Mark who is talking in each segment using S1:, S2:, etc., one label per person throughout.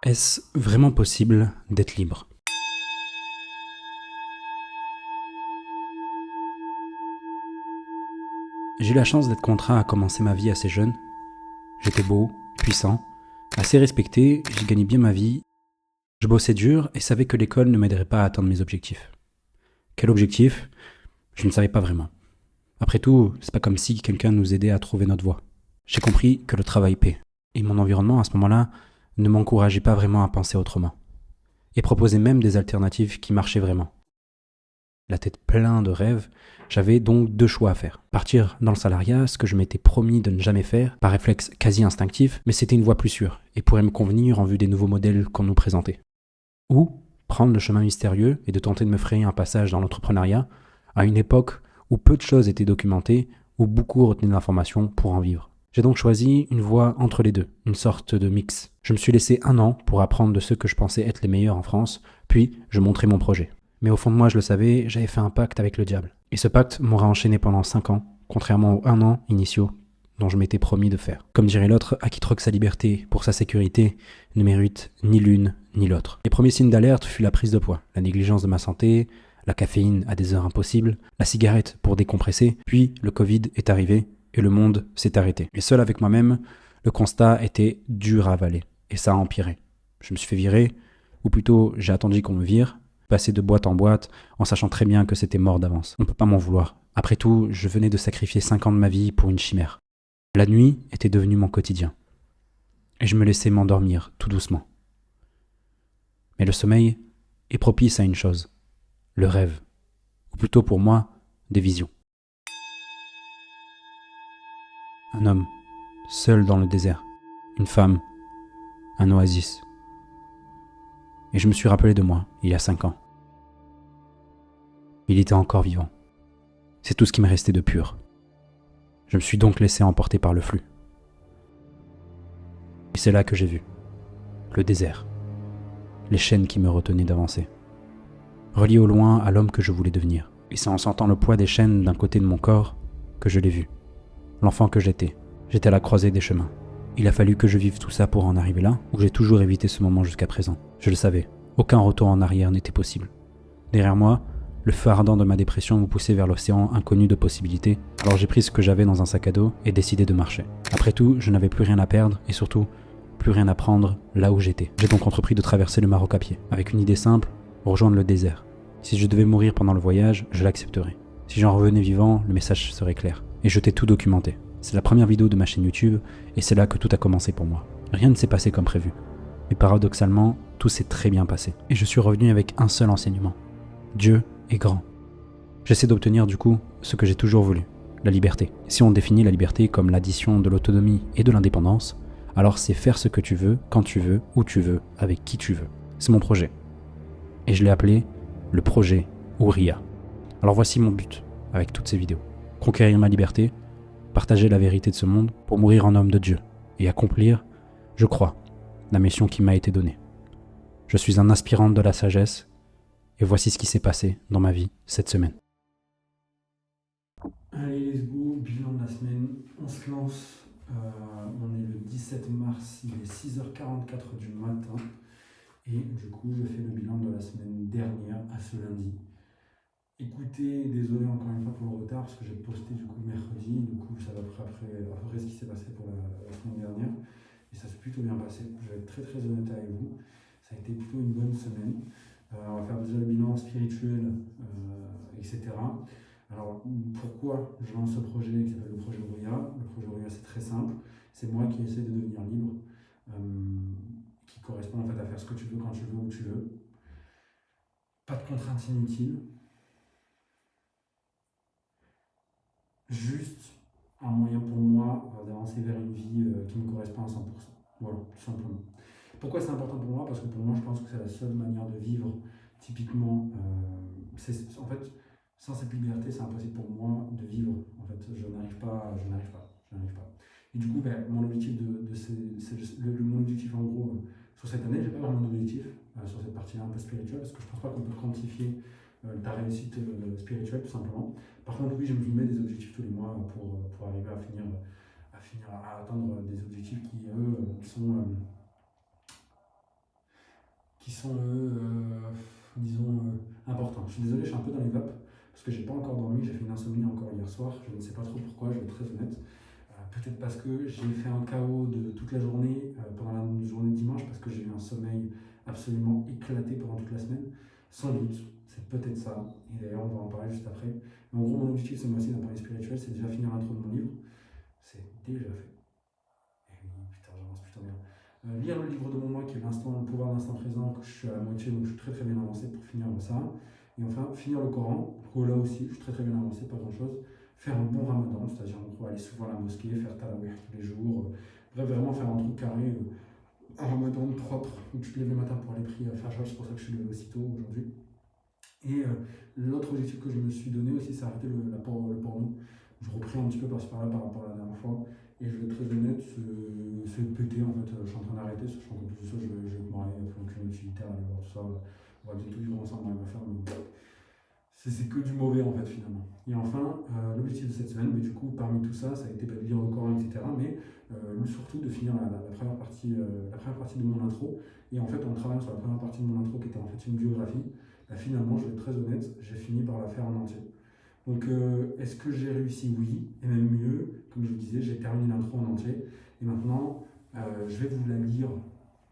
S1: Est-ce vraiment possible d'être libre? J'ai eu la chance d'être contraint à commencer ma vie assez jeune. J'étais beau, puissant, assez respecté, j'ai gagné bien ma vie. Je bossais dur et savais que l'école ne m'aiderait pas à atteindre mes objectifs. Quel objectif? Je ne savais pas vraiment. Après tout, c'est pas comme si quelqu'un nous aidait à trouver notre voie. J'ai compris que le travail paie. Et mon environnement à ce moment-là ne m'encourageait pas vraiment à penser autrement. Et proposait même des alternatives qui marchaient vraiment. La tête pleine de rêves, j'avais donc deux choix à faire. Partir dans le salariat, ce que je m'étais promis de ne jamais faire, par réflexe quasi instinctif, mais c'était une voie plus sûre, et pourrait me convenir en vue des nouveaux modèles qu'on nous présentait. Ou prendre le chemin mystérieux et de tenter de me frayer un passage dans l'entrepreneuriat, à une époque où peu de choses étaient documentées, où beaucoup retenaient de l'information pour en vivre. J'ai donc choisi une voie entre les deux, une sorte de mix. Je me suis laissé 1 an pour apprendre de ceux que je pensais être les meilleurs en France, puis je montrais mon projet. Mais au fond de moi, je le savais, j'avais fait un pacte avec le diable. Et ce pacte m'aura enchaîné pendant 5 ans, contrairement aux 1 an initiaux dont je m'étais promis de faire. Comme dirait l'autre, à qui troque sa liberté pour sa sécurité ne mérite ni l'une ni l'autre. Les premiers signes d'alerte furent la prise de poids, la négligence de ma santé, la caféine à des heures impossibles, la cigarette pour décompresser, puis le Covid est arrivé et le monde s'est arrêté. Et seul avec moi-même, le constat était dur à avaler, et ça a empiré. Je me suis fait virer, ou plutôt j'ai attendu qu'on me vire, passer de boîte en boîte, en sachant très bien que c'était mort d'avance. On peut pas m'en vouloir. Après tout, je venais de sacrifier 5 ans de ma vie pour une chimère. La nuit était devenue mon quotidien, et je me laissais m'endormir tout doucement. Mais le sommeil est propice à une chose, le rêve, ou plutôt pour moi, des visions. Un homme, seul dans le désert, une femme, un oasis. Et je me suis rappelé de moi, il y a 5 ans. Il était encore vivant. C'est tout ce qui me restait de pur. Je me suis donc laissé emporter par le flux. Et c'est là que j'ai vu le désert, les chaînes qui me retenaient d'avancer, reliées au loin à l'homme que je voulais devenir. Et c'est en sentant le poids des chaînes d'un côté de mon corps que je l'ai vu. L'enfant que j'étais. J'étais à la croisée des chemins. Il a fallu que je vive tout ça pour en arriver là, ou j'ai toujours évité ce moment jusqu'à présent. Je le savais, aucun retour en arrière n'était possible. Derrière moi, le feu ardent de ma dépression me poussait vers l'océan inconnu de possibilités, alors j'ai pris ce que j'avais dans un sac à dos et décidé de marcher. Après tout, je n'avais plus rien à perdre et surtout, plus rien à prendre là où j'étais. J'ai donc entrepris de traverser le Maroc à pied, avec une idée simple, rejoindre le désert. Si je devais mourir pendant le voyage, je l'accepterais. Si j'en revenais vivant, le message serait clair. Et je t'ai tout documenté. C'est la première vidéo de ma chaîne YouTube et c'est là que tout a commencé pour moi. Rien ne s'est passé comme prévu. Mais paradoxalement, tout s'est très bien passé. Et je suis revenu avec un seul enseignement. Dieu est grand. J'essaie d'obtenir du coup ce que j'ai toujours voulu, la liberté. Si on définit la liberté comme l'addition de l'autonomie et de l'indépendance, alors c'est faire ce que tu veux, quand tu veux, où tu veux, avec qui tu veux. C'est mon projet. Et je l'ai appelé le projet Ouria. Alors voici mon but avec toutes ces vidéos. Conquérir ma liberté, partager la vérité de ce monde pour mourir en homme de Dieu et accomplir, je crois, la mission qui m'a été donnée. Je suis un aspirant de la sagesse et voici ce qui s'est passé dans ma vie cette semaine. Allez, let's go, bilan de la semaine, on se lance. On est le 17 mars, il est 6h44 du matin. Et du coup, je fais le bilan de la semaine dernière à ce lundi. Écoutez, désolé encore une fois pour le retard, parce que j'ai posté du coup mercredi, du coup ça va après ce qui s'est passé pour la semaine dernière. Et ça s'est plutôt bien passé, je vais être très très honnête avec vous. Ça a été plutôt une bonne semaine. On va faire déjà le bilan spirituel, etc. Alors, pourquoi je lance ce projet qui s'appelle le projet Ouria? Le projet Ouria, c'est très simple. C'est moi qui essaie de devenir libre, qui correspond en fait à faire ce que tu veux, quand tu veux, où tu veux. Pas de contraintes inutiles. Juste un moyen pour moi d'avancer vers une vie qui me correspond à 100%. Voilà, tout simplement. Pourquoi c'est important pour moi? Parce que pour moi, je pense que c'est la seule manière de vivre. Typiquement, en fait, sans cette liberté, c'est impossible pour moi de vivre. En fait, je n'arrive pas. Et du coup, ben, mon objectif mon objectif en gros sur cette année, j'ai pas vraiment d'objectif sur cette partie-là un peu spirituelle, parce que je pense pas qu'on peut quantifier ta réussite spirituelle tout simplement. Par contre, oui, je me mets des objectifs tous les mois pour arriver à atteindre des objectifs qui, eux, sont qui sont, disons, importants. Je suis désolé, je suis un peu dans les vapes, parce que j'ai pas encore dormi, j'ai fait une insomnie encore hier soir, je ne sais pas trop pourquoi, je vais être très honnête. Peut-être parce que j'ai fait un chaos de toute la journée, pendant la journée de dimanche, parce que j'ai eu un sommeil absolument éclaté pendant toute la semaine. Sans doute, c'est peut-être ça, et d'ailleurs on va en parler juste après. Mais en gros, mon objectif ce mois-ci d'un point de vue spirituel, c'est déjà finir l'intro de mon livre. C'est déjà fait. Et oui, putain, j'avance plutôt bien. Lire le livre de mon mois qui est le pouvoir de l'instant présent, que je suis à la moitié, donc je suis très très bien avancé pour finir ça. Et enfin, finir le Coran, où là aussi je suis très très bien avancé, pas grand chose. Faire un bon ramadan, c'est-à-dire en gros aller souvent à la mosquée, faire tarawih tous les jours. Bref, vraiment faire un truc carré, un ramadan propre, où tu te lèves le matin pour aller prier à Fajr, c'est pour ça que je suis levé aussitôt aujourd'hui. Et l'autre objectif que je me suis donné aussi, c'est arrêter le porno. Je reprends un petit peu par-ci par-là par rapport à la dernière fois. Et je vais être très honnête, c'est pété en fait. Je suis en train d'arrêter, sachant qu'en plus de ça, je vais me marier, il n'y a plus aucune utilité à aller voir tout ça. On va bientôt vivre ensemble, on va faire, mais c'est que du mauvais en fait finalement. Et enfin, l'objectif de cette semaine, mais du coup, parmi tout ça, ça a été de lire le Coran, etc. Mais surtout de finir la première partie, la première partie de mon intro. Et en fait, en travaillant sur la première partie de mon intro, qui était en fait une biographie, finalement, je vais être très honnête, j'ai fini par la faire en entier. Donc, est-ce que j'ai réussi? Oui, et même mieux, comme je vous disais, j'ai terminé l'intro en entier. Et maintenant, je vais vous la lire.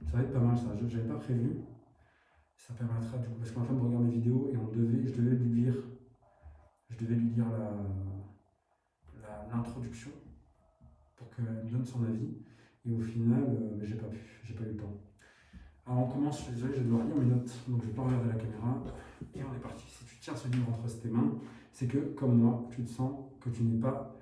S1: Ça va être pas mal ça, je n'avais pas prévu. Ça permettra du coup, parce que ma femme regarde mes vidéos et je devais lui lire l'introduction pour qu'elle me donne son avis. Et au final, j'ai pas eu le temps. Alors on commence, je suis désolé, je vais devoir lire mes notes, donc je ne vais pas regarder la caméra. Et on est parti. Si tu tiens ce livre entre tes mains, c'est que, comme moi, tu te sens que tu n'es qu'à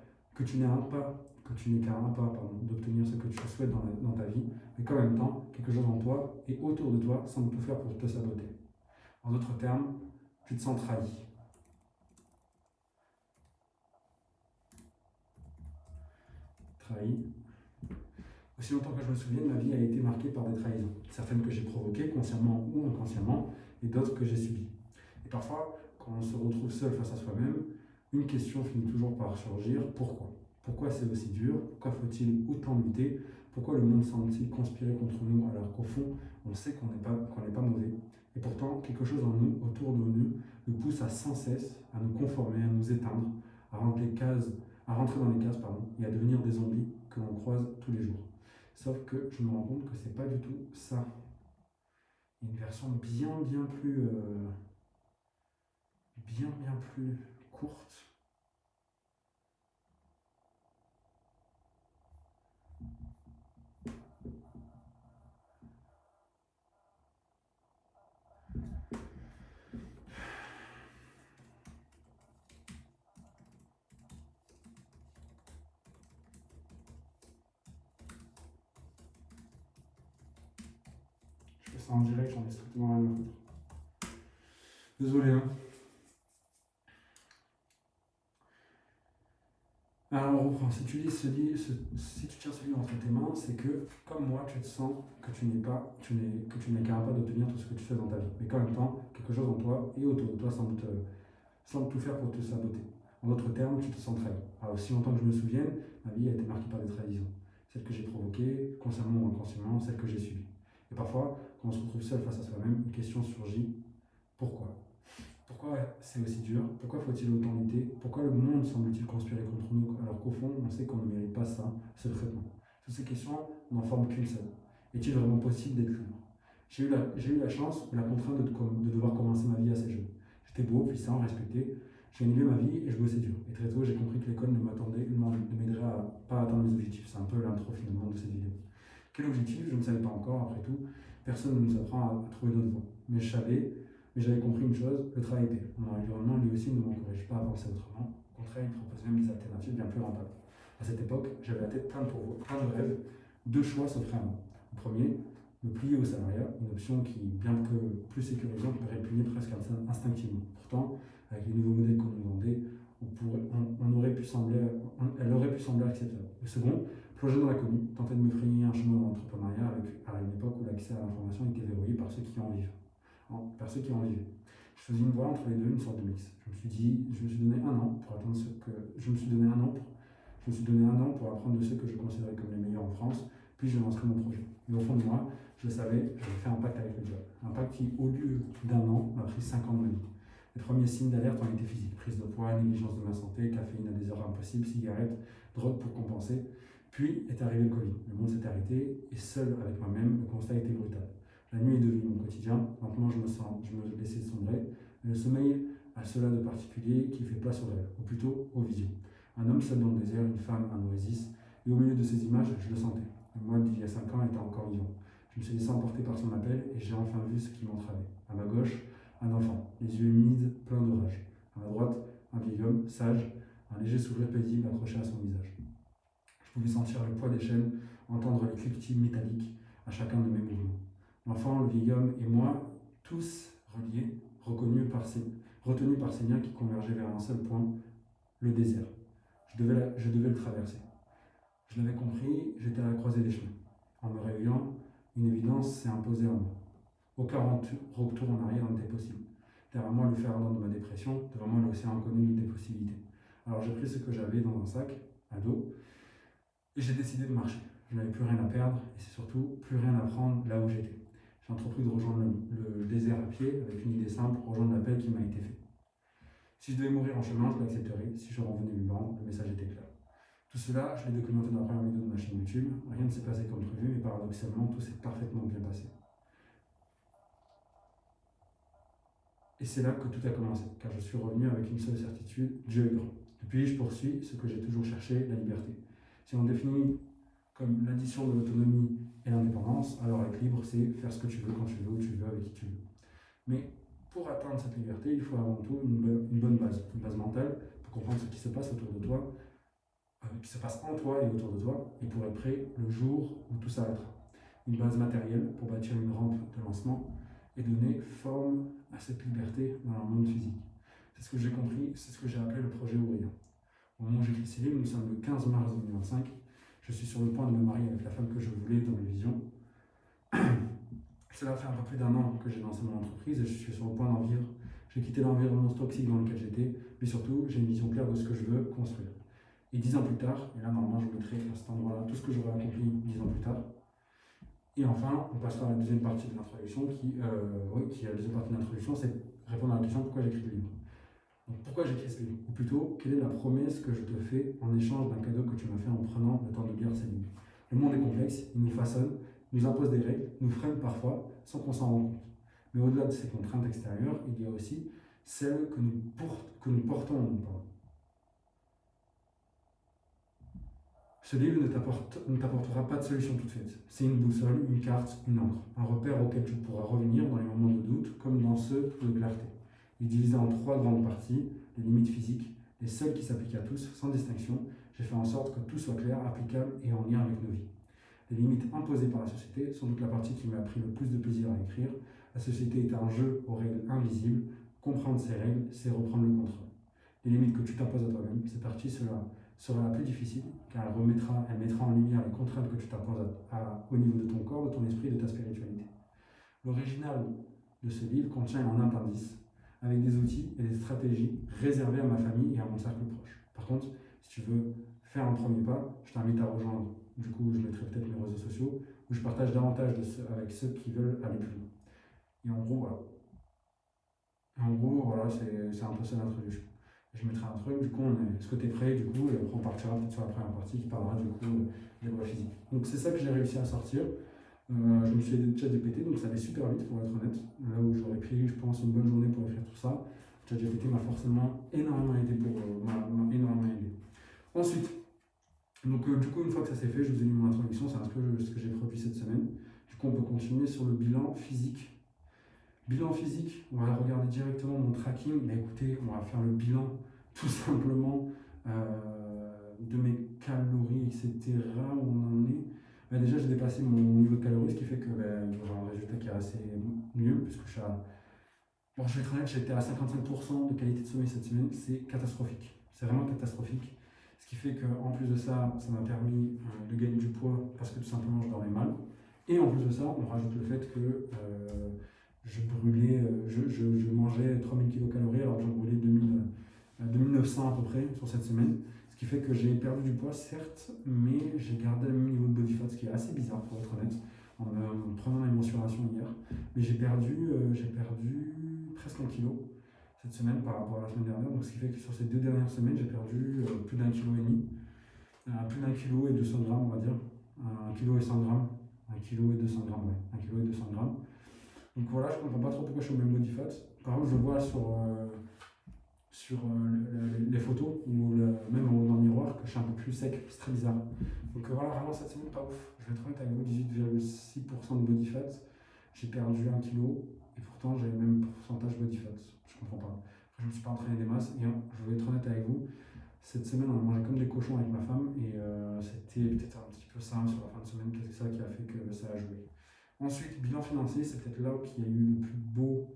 S1: un pas d'obtenir ce que tu souhaites dans ta vie, mais qu'en même temps, quelque chose en toi et autour de toi semble tout faire pour te saboter. En d'autres termes, tu te sens trahi. Trahi. Aussi longtemps que je me souvienne, ma vie a été marquée par des trahisons. Certaines que j'ai provoquées, consciemment ou inconsciemment, et d'autres que j'ai subies. Et parfois, quand on se retrouve seul face à soi-même, une question finit toujours par surgir. Pourquoi? Pourquoi c'est aussi dur? Pourquoi faut-il autant lutter? Pourquoi le monde semble-t-il conspirer contre nous alors qu'au fond, on sait qu'on n'est pas mauvais? Et pourtant, quelque chose en nous, autour de nous pousse à sans cesse à nous conformer, à nous éteindre, à rentrer dans les cases, et à devenir des zombies que l'on croise tous les jours. Sauf que je me rends compte que c'est pas du tout ça. Il y a une version bien plus courte. Je fais ça en direct, j'en ai strictement rien à foutre. Désolé, hein. Alors on reprend. Si tu tiens ce livre entre tes mains, c'est que, comme moi, tu te sens que tu n'es qu'à un pas d'obtenir tout ce que tu fais dans ta vie. Mais qu'en même temps, quelque chose en toi et autour de toi semble tout faire pour te saboter. En d'autres termes, tu te sens trahi. Alors, aussi longtemps que je me souvienne, ma vie a été marquée par des trahisons. Celles que j'ai provoquées, consciemment ou inconsciemment, celles que j'ai subies. Et parfois, quand on se retrouve seul face à soi-même, une question surgit. Pourquoi? Pourquoi c'est aussi dur? Pourquoi faut-il autant lutter? Pourquoi le monde semble-t-il conspirer contre nous alors qu'au fond, on sait qu'on ne mérite pas ça, ce traitement? Toutes ces questions n'en forment qu'une seule. Est-il vraiment possible d'être libre? J'ai eu la chance ou la contrainte de devoir commencer ma vie assez jeune. J'étais beau, puissant, respecté. J'ai gagné ma vie et je bossais dur. Et très tôt, j'ai compris que l'école ne m'aiderait à pas atteindre mes objectifs. C'est un peu l'intro finalement de cette vidéo. Quel objectif? Je ne savais pas encore. Après tout, personne ne nous apprend à trouver notre voie. Mais j'avais compris une chose, le travail paie. Mon environnement, lui aussi, ne m'encourage pas à penser autrement. Au contraire, il propose même des alternatives bien plus rentables. À cette époque, j'avais la tête pleine de rêves. Deux choix s'offraient à moi. Le premier, me plier au salariat, une option qui, bien que plus sécurisante, me répugnait presque instinctivement. Pourtant, avec les nouveaux modèles qu'on nous vendait, elle aurait pu sembler acceptable. Le second, plonger dans l'inconnu, tenter de me frayer un chemin dans l'entrepreneuriat à une époque où l'accès à l'information était verrouillé par ceux qui en vivaient. Je faisais une voie entre les deux, une sorte de mix. Je me suis donné un an pour apprendre de ceux que je considérais comme les meilleurs en France, puis je lancerai mon projet. Mais au fond de moi, je le savais, j'avais fait un pacte avec le diable. Un pacte qui, au lieu d'1 an, m'a pris 5 ans de ma vie. Les premiers signes d'alerte ont été physiques. Prise de poids, négligence de ma santé, caféine à des heures impossibles, cigarettes, drogue pour compenser. Puis est arrivé le Covid. Le monde s'est arrêté et seul avec moi-même, le constat a été brutal. La nuit est devenue mon quotidien. Lentement, je me laissais sombrer. Mais le sommeil a cela de particulier qui fait place au rêve, ou plutôt aux visions. Un homme seul dans le désert, une femme, un oasis. Et au milieu de ces images, je le sentais. Le moi d'il y a 5 ans était encore vivant. Je me suis laissé emporter par son appel et j'ai enfin vu ce qui m'entravait. À ma gauche, un enfant, les yeux humides, pleins de rage. À ma droite, un vieil homme, sage, un léger sourire paisible accroché à son visage. Je pouvais sentir le poids des chaînes, entendre les cliquetis métalliques à chacun de mes mouvements. L'enfant, le vieil homme et moi, tous reliés, retenus par ces liens qui convergeaient vers un seul point, le désert. Je devais le traverser. Je l'avais compris, j'étais à la croisée des chemins. En me réveillant, une évidence s'est imposée en moi. Aucun retour en arrière n'était possible. Derrière moi, le fer ardent de ma dépression, devant moi, l'océan inconnu des possibilités. Alors j'ai pris ce que j'avais dans un sac, à dos, et j'ai décidé de marcher. Je n'avais plus rien à perdre, et c'est surtout plus rien à prendre là où j'étais. J'ai entrepris de rejoindre le désert à pied, avec une idée simple, rejoindre l'appel qui m'a été fait. Si je devais mourir en chemin, je l'accepterais. Si je revenais vivant, le message était clair. Tout cela, je l'ai documenté dans la première vidéo de ma chaîne YouTube. Rien ne s'est passé comme prévu, mais paradoxalement, tout s'est parfaitement bien passé. Et c'est là que tout a commencé, car je suis revenu avec une seule certitude, Dieu est grand. Depuis, je poursuis ce que j'ai toujours cherché, la liberté. Si on définit comme l'addition de l'autonomie et l'indépendance, alors être libre, c'est faire ce que tu veux, quand tu veux, où tu veux, avec qui tu veux. Mais pour atteindre cette liberté, il faut avant tout une bonne base, une base mentale, pour comprendre ce qui se passe autour de toi, qui se passe en toi et autour de toi, et pour être prêt le jour où tout s'arrêtera. Une base matérielle pour bâtir une rampe de lancement et donner forme à cette liberté dans le monde physique. C'est ce que j'ai compris, c'est ce que j'ai appelé le projet ouvrier. Au moment où j'écris ces livres, nous sommes le 15 mars 2025. Je suis sur le point de me marier avec la femme que je voulais dans mes visions. Cela fait un peu plus d'1 an que j'ai lancé mon entreprise et je suis sur le point d'en vivre. J'ai quitté l'environnement toxique dans lequel j'étais, mais surtout, j'ai une vision claire de ce que je veux construire. Et 10 ans plus tard, et là normalement je mettrai à cet endroit-là tout ce que j'aurais accompli 10 ans plus tard. Et enfin, on passera à la deuxième partie de l'introduction, la deuxième partie de l'introduction, c'est répondre à la question pourquoi j'écris le livre. Donc pourquoi j'écris ce livre? Ou plutôt, quelle est la promesse que je te fais en échange d'un cadeau que tu m'as fait en prenant le temps de lire ces livres? Le monde est complexe, il nous façonne, nous impose des règles, nous freine parfois, sans qu'on s'en rende compte. Mais au-delà de ces contraintes extérieures, il y a aussi celles que nous portons en nous. Ce livre ne t'apportera pas de solution toute faite. C'est une boussole, une carte, une encre, un repère auquel tu pourras revenir dans les moments de doute comme dans ceux de clarté. Il est divisé en 3 grandes parties, les limites physiques, les seules qui s'appliquent à tous, sans distinction. J'ai fait en sorte que tout soit clair, applicable et en lien avec nos vies. Les limites imposées par la société, sans doute la partie qui m'a pris le plus de plaisir à écrire. La société est un jeu aux règles invisibles. Comprendre ces règles, c'est reprendre le contrôle. Les limites que tu t'imposes à toi-même, cette partie sera la plus difficile, car elle mettra en lumière les contraintes que tu t'imposes au niveau de ton corps, de ton esprit et de ta spiritualité. L'original de ce livre contient un appendice avec des outils et des stratégies réservées à ma famille et à mon cercle proche. Par contre, si tu veux faire un premier pas, je t'invite à rejoindre. Du coup, je mettrai peut-être mes réseaux sociaux où je partage davantage avec ceux qui veulent aller plus loin. Et en gros, voilà, c'est un peu ça l'introduction. Je mettrai un truc, du coup, est-ce que tu es prêt, du coup, et après on partira peut-être sur la première partie qui parlera du coup des lois physiques. Donc c'est ça que j'ai réussi à sortir. Je me suis déjà dépété, donc ça allait super vite pour être honnête. Là où j'aurais pris, je pense, une bonne journée pour écrire tout ça, ChatGPT m'a forcément énormément aidé Ensuite, donc du coup, une fois que ça s'est fait, je vous ai mis mon introduction, c'est un peu ce que j'ai produit cette semaine. Du coup, on peut continuer sur le bilan physique. Bilan physique, on va regarder directement mon tracking. Mais écoutez, on va faire le bilan tout simplement de mes calories, etc. Où on en est. Déjà, j'ai dépassé mon niveau de calories, ce qui fait que j'aurai un résultat qui est assez nul, puisque je suis à... Bon, je vais être honnête, j'étais à 55% de qualité de sommeil cette semaine. C'est catastrophique. C'est vraiment catastrophique. Ce qui fait qu'en plus de ça, ça m'a permis de gagner du poids parce que tout simplement, je dormais mal. Et en plus de ça, on rajoute le fait que je brûlais, je mangeais 3000 kcal alors que j'en brûlais 2900 à peu près sur cette semaine. Ce
S2: qui fait que j'ai perdu du poids, certes, mais j'ai gardé le même niveau de body fat, ce qui est assez bizarre pour être honnête, en prenant la mensuration hier. Mais j'ai perdu presque 1 kilo cette semaine par rapport à la semaine dernière, donc ce qui fait que sur ces 2 dernières semaines, j'ai perdu plus d'1,5 kg. Plus d'1,2 kg, on va dire. 1,1 kg. 1,2 kg, ouais. 1,2 kg. Donc voilà, je comprends pas trop pourquoi je suis au même body fat. Par contre, je le vois sur les photos, ou même dans le miroir, que je suis un peu plus sec, c'est très bizarre. Donc voilà, vraiment cette semaine, pas ouf. Je vais être honnête avec vous, 18,6% de body fat. J'ai perdu 1 kg, et pourtant j'ai le même pourcentage body fat. Je comprends pas. Après, je me suis pas entraîné des masses, et je vais être honnête avec vous. Cette semaine, on a mangé comme des cochons avec ma femme et c'était peut-être un petit peu ça sur la fin de semaine, peut-être ça qui a fait que ça a joué. Ensuite, bilan financier, c'est peut-être là qu'il y a eu le plus beau,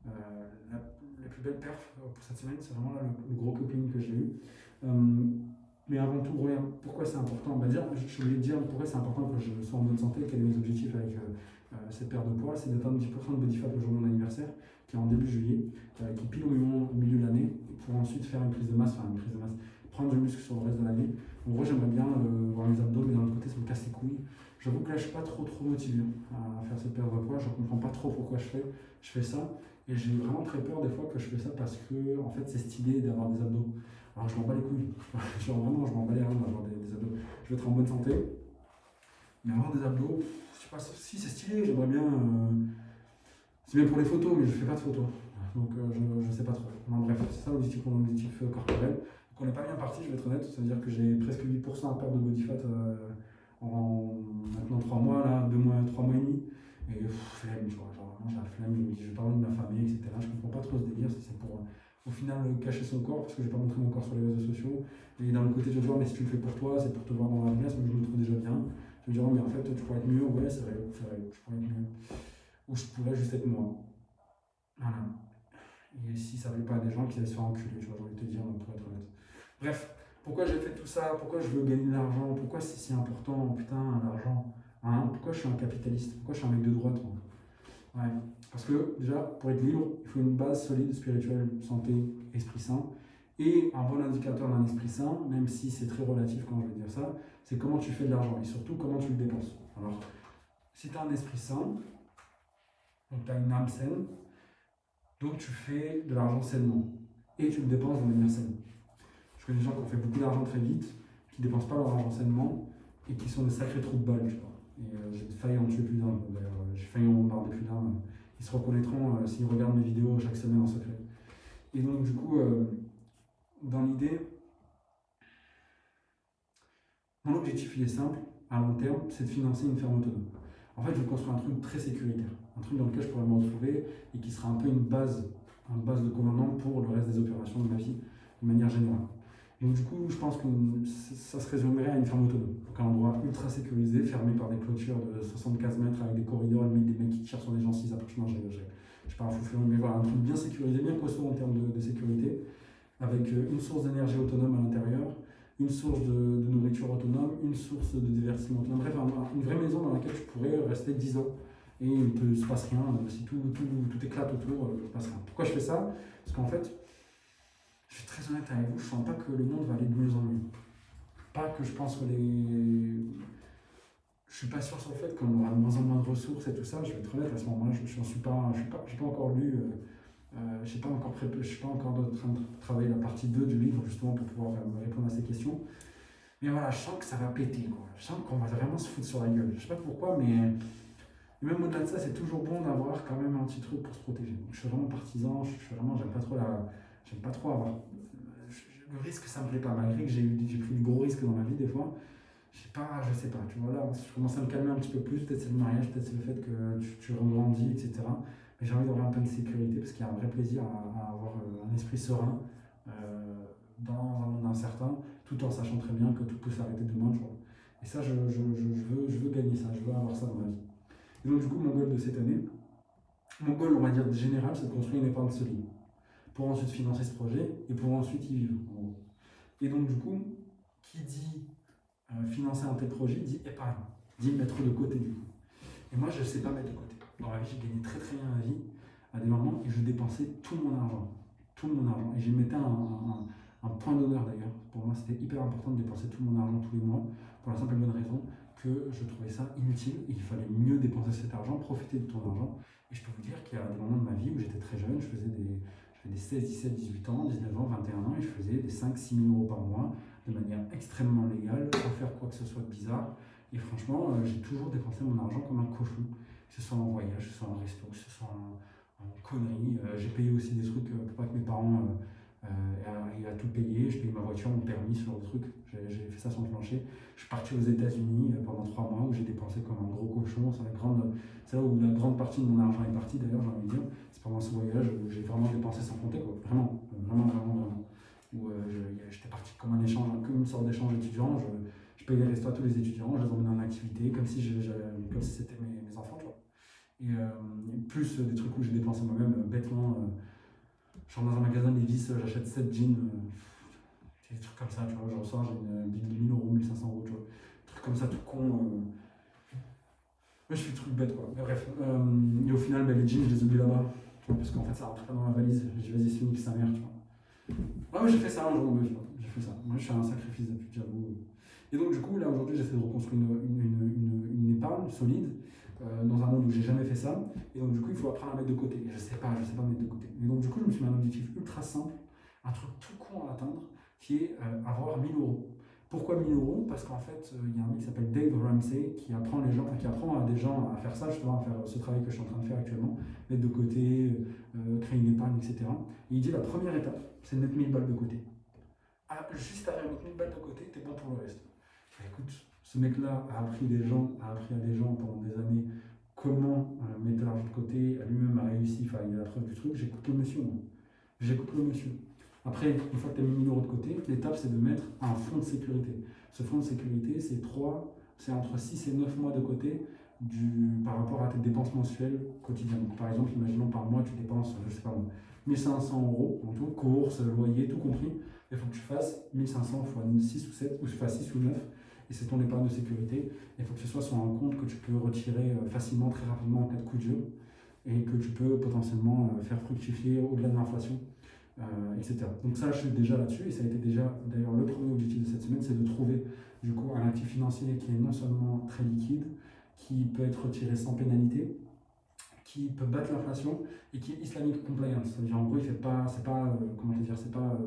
S2: les plus belles perfs pour cette semaine. C'est vraiment là le gros coping que j'ai eu. Mais avant tout, regarde, pourquoi c'est important? Je voulais dire pourquoi c'est important que je sois en bonne santé, quels sont mes objectifs avec cette perte de poids. C'est d'atteindre 10% de body fat le jour de mon anniversaire, qui est en début juillet, qui est pile au milieu de l'année, pour ensuite faire une prise de masse, prendre du muscle sur le reste de l'année. En gros, j'aimerais bien voir mes abdos, mais d'un autre côté, ça me casse les couilles. J'avoue que là, je suis pas trop motivé à faire cette perte de poids. Je comprends pas trop pourquoi je fais ça. Et j'ai vraiment très peur des fois que je fais ça parce que, en fait, c'est stylé d'avoir des abdos. Alors, je m'en bats les couilles. Je m'en bats les reins d'avoir des abdos. Je veux être en bonne santé. Mais avoir des abdos, je sais pas si c'est stylé, j'aimerais bien. C'est bien pour les photos, mais je fais pas de photos. Donc, je sais pas trop. Non, bref, c'est ça l'objectif, mon objectif corporel. Donc on n'est pas bien parti, je vais être honnête, ça veut dire que j'ai presque 8% à perdre de body fat en maintenant 3 mois, là, 2 mois, 3 mois et demi. Et flemme, tu vois, genre vraiment j'ai la flemme, je me dis je vais parler de ma famille, etc. Je comprends pas trop ce délire, si c'est pour au final cacher son corps, parce que je vais pas montrer mon corps sur les réseaux sociaux. Et d'un autre côté, je vais dire, mais si tu le fais pour toi, c'est pour te voir dans la glace, mais je me trouve déjà bien. Je vais dire, oh, mais en fait, tu pourrais être mieux, ouais, c'est vrai, je pourrais être mieux. Ou je pourrais juste être moi. Voilà. Et si ça ne plaît pas à des gens qui allaient se faire enculer, tu vois, j'ai envie de te dire, pour être honnête. Bref, pourquoi j'ai fait tout ça? Pourquoi je veux gagner de l'argent? Pourquoi c'est si important, putain, l'argent? Hein? Pourquoi je suis un capitaliste? Pourquoi je suis un mec de droite, moi? Ouais. Parce que, déjà, pour être libre, il faut une base solide, spirituelle, santé, esprit sain. Et un bon indicateur d'un esprit sain, même si c'est très relatif quand je vais dire ça, c'est comment tu fais de l'argent et surtout comment tu le dépenses. Alors, si tu as un esprit sain, donc tu as une âme saine, donc tu fais de l'argent sainement et tu le dépenses de manière saine. Je connais des gens qui ont fait beaucoup d'argent très vite, qui ne dépensent pas leur argent sainement et qui sont des sacrés trous de balles, tu vois. Et j'ai failli en tuer plus d'un, d'ailleurs, j'ai failli en bombarder plus d'un. Ils se reconnaîtront s'ils regardent mes vidéos chaque semaine en secret. Et donc du coup, dans l'idée, mon objectif il est simple, à long terme, c'est de financer une ferme autonome. En fait, je veux construire un truc très sécuritaire, un truc dans lequel je pourrais me retrouver et qui sera un peu une base de commandement pour le reste des opérations de ma vie, de manière générale. Donc du coup, je pense que ça se résumerait à une ferme autonome. Donc un endroit ultra sécurisé, fermé par des clôtures de 75 mètres avec des corridors, limite des mecs qui tirent sur des gens s'ils approchent. Non, je suis pas un fou furieux, mais voilà, un truc bien sécurisé, bien costaud en termes de sécurité, avec une source d'énergie autonome à l'intérieur, une source de nourriture autonome, une source de divertissement autonome. Bref, une vraie maison dans laquelle je pourrais rester 10 ans et il ne se passe rien. Si tout éclate autour, il ne se passe rien. Pourquoi je fais ça? Parce qu'en fait, je suis très honnête avec vous, je ne sens pas que le monde va aller de mieux en mieux. Pas que je pense que je suis pas sûr sur le fait qu'on aura de moins en moins de ressources et tout ça. Je vais être honnête, à ce moment-là, je n'ai pas encore lu. Je ne suis pas encore en train de travailler la partie 2 du livre justement pour pouvoir répondre à ces questions. Mais voilà, je sens que ça va péter, quoi. Je sens qu'on va vraiment se foutre sur la gueule. Je ne sais pas pourquoi, mais même au-delà de ça, c'est toujours bon d'avoir quand même un petit truc pour se protéger. Donc, je suis vraiment partisan, j'aime pas trop avoir. Le risque, ça me plaît pas, malgré que j'ai pris du gros risque dans ma vie des fois. Je sais pas, tu vois, là, je commence à me calmer un petit peu plus. Peut-être c'est le mariage, peut-être c'est le fait que tu regrandis, etc. Mais j'ai envie d'avoir un peu de sécurité parce qu'il y a un vrai plaisir à avoir un esprit serein dans un monde incertain, tout en sachant très bien que tout peut s'arrêter demain, tu vois. Et ça, je veux gagner ça, je veux avoir ça dans ma vie. Et donc, du coup, mon goal de cette année, mon goal, on va dire général, c'est de construire une épargne solide pour ensuite financer ce projet et pour ensuite y vivre, en gros. Et donc, du coup, qui dit financer un tel projet dit épargne, dit mettre de côté, du coup. Et moi, je ne sais pas mettre de côté. Dans la vie, j'ai gagné très très bien ma vie à des moments et je dépensais tout mon argent. Tout mon argent. Et je mettais un point d'honneur d'ailleurs. Pour moi, c'était hyper important de dépenser tout mon argent tous les mois, pour la simple et bonne raison que je trouvais ça inutile et qu'il fallait mieux dépenser cet argent, profiter de ton argent. Et je peux vous dire qu'il y a des moments de ma vie où j'étais très jeune, je faisais des 16, 17, 18 ans, 19 ans, 21 ans, et je faisais des 5-6 000 euros par mois de manière extrêmement légale, sans faire quoi que ce soit de bizarre. Et franchement, j'ai toujours dépensé mon argent comme un cochon, que ce soit en voyage, que ce soit en resto, que ce soit en conneries. J'ai payé aussi des trucs pour pas que mes parents aient à tout payer. Je payais ma voiture, mon permis, ce genre de trucs. J'ai fait ça sans plancher. Je suis parti aux États-Unis pendant 3 mois où j'ai dépensé comme un gros cochon. C'est là où la grande partie de mon argent est partie d'ailleurs, j'ai envie de dire. C'est pendant ce voyage où j'ai vraiment dépensé sans compter, quoi. Vraiment, vraiment, vraiment, vraiment. Où j'étais parti comme un échange, comme une sorte d'échange étudiant. Je payais les restos à tous les étudiants, je les emmenais en activité, comme si c'était mes enfants, tu vois. Et plus des trucs où j'ai dépensé moi-même bêtement. Je rentre dans un magasin Levi's, j'achète 7 jeans, des trucs comme ça, tu vois. Je ressors, j'ai une bille de 1000 euros, 1500 euros, tu vois. Des trucs comme ça, tout con. Ouais, je fais des trucs bêtes, quoi. Mais bref. Et au final, les jeans, je les oublie là-bas. Tu vois, parce qu'en fait, ça rentre pas dans ma valise. Je dis, vas-y, c'est unique, sa mère, tu vois. Ouais, j'ai fait ça un jour, j'ai fait ça. Moi, je suis un sacrifice de pute, j'avoue. Et donc, du coup, là, aujourd'hui, j'essaie de reconstruire une épargne solide dans un monde où j'ai jamais fait ça. Et donc, du coup, il faut apprendre à mettre de côté. Et je sais pas mettre de côté. Et donc, du coup, je me suis mis un objectif ultra simple, un truc tout con à atteindre, qui est avoir 1000 euros. Pourquoi 1000 euros? Parce qu'en fait, il y a un mec qui s'appelle Dave Ramsey qui apprend à des gens à faire ça, justement, à faire ce travail que je suis en train de faire actuellement, mettre de côté, créer une épargne, etc. Et il dit la première étape, c'est de mettre 1000 balles de côté. Ah, juste à mettre 1000 balles de côté, t'es bon pour le reste. Bah, écoute, ce mec-là a appris à des gens pendant des années comment mettre de l'argent de côté, lui-même a réussi, enfin il a la preuve du truc, j'écoute le monsieur. Moi. J'écoute le monsieur. Après, une fois que tu as mis 1000 euros de côté, l'étape c'est de mettre un fonds de sécurité. Ce fonds de sécurité, c'est entre 6 et 9 mois de côté par rapport à tes dépenses mensuelles quotidiennes. Par exemple, imaginons par mois, tu dépenses, je sais pas, 1500 euros en tout, courses, loyer, tout compris. Il faut que tu fasses 1500 fois 6 ou 7, ou enfin 6 ou 9, et c'est ton épargne de sécurité. Il faut que ce soit sur un compte que tu peux retirer facilement, très rapidement en cas de coup dur, et que tu peux potentiellement faire fructifier au-delà de l'inflation, etc. Donc ça, je suis déjà là-dessus, et ça a été déjà d'ailleurs le premier objectif de cette semaine, c'est de trouver du coup un actif financier qui est non seulement très liquide, qui peut être retiré sans pénalité, qui peut battre l'inflation et qui est Islamic compliance. C'est-à-dire en gros, il fait pas, c'est pas, comment te dire, c'est pas,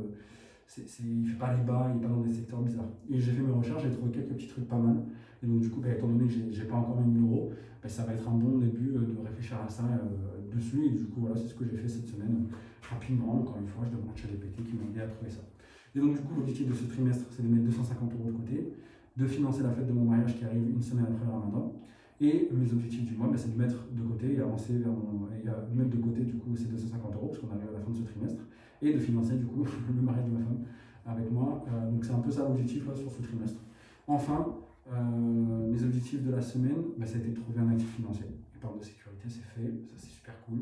S2: il fait pas les bas, il n'est pas dans des secteurs bizarres. Et j'ai fait mes recherches, j'ai trouvé quelques petits trucs pas mal. Et donc du coup, étant donné que j'ai pas encore mis 1000 euros, ça va être un bon début de réfléchir à ça dessus. Et du coup, voilà, c'est ce que j'ai fait cette semaine. Rapidement, encore une fois, je demande à ChatGPT qui m'a aidé à trouver ça. Et donc du coup, l'objectif de ce trimestre, c'est de mettre 250 euros de côté, de financer la fête de mon mariage qui arrive une semaine après le ramadan. Et mes objectifs du mois, c'est de mettre de côté et avancer vers mettre de côté du coup ces 250 euros, parce qu'on arrive à la fin de ce trimestre, et de financer du coup le mariage de ma femme avec moi. Donc c'est un peu ça l'objectif sur ce trimestre. Enfin, mes objectifs de la semaine, ça a été de trouver un actif financier. Épargne de sécurité, c'est fait, ça c'est super cool.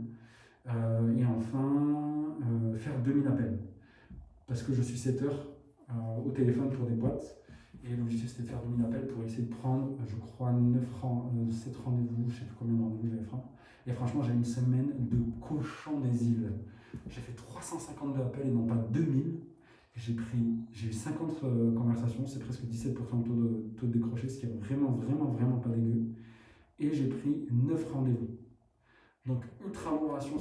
S2: Et enfin, faire 2000 appels. Parce que je suis setter au téléphone pour des boîtes. Et l'objectif c'était de faire 2000 appels pour essayer de prendre, je crois, 7 rendez-vous, je ne sais plus combien de rendez-vous j'avais fait. Et franchement, j'ai une semaine de cochon des îles. J'ai fait 352 appels et non pas 2000. J'ai eu 50 conversations, c'est presque 17% de taux de décroché, ce qui est vraiment, vraiment, vraiment pas dégueu. Et j'ai pris 9 rendez-vous. Donc, ultra bon ratio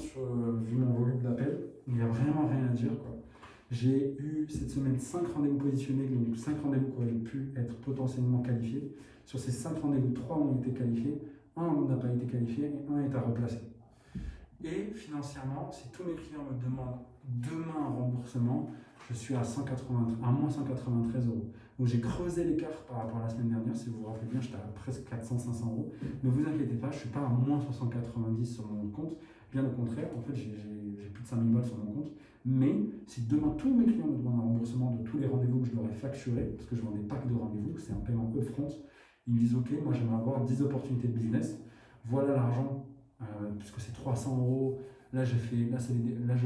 S2: vu mon volume d'appels. Il n'y a vraiment rien à dire, quoi. J'ai eu cette semaine 5 rendez-vous positionnés, donc 5 rendez-vous qui auraient pu être potentiellement qualifiés. Sur ces 5 rendez-vous, 3 ont été qualifiés, 1 n'a pas été qualifié et 1 est à replacer. Et financièrement, si tous mes clients me demandent demain un remboursement, je suis à moins 193 euros. Donc j'ai creusé l'écart par rapport à la semaine dernière, si vous vous rappelez bien, j'étais à presque 400-500 euros. Ne vous inquiétez pas, je ne suis pas à moins 390 sur mon compte. Bien au contraire, en fait, j'ai plus de 5000 balles sur mon compte. Mais si demain tous mes clients me demandent un remboursement de tous les rendez-vous que je leur ai facturés, parce que je vends des packs de rendez-vous, c'est un paiement upfront, ils me disent ok, moi j'aimerais avoir 10 opportunités de business, voilà l'argent, puisque c'est 300 euros. Là j'ai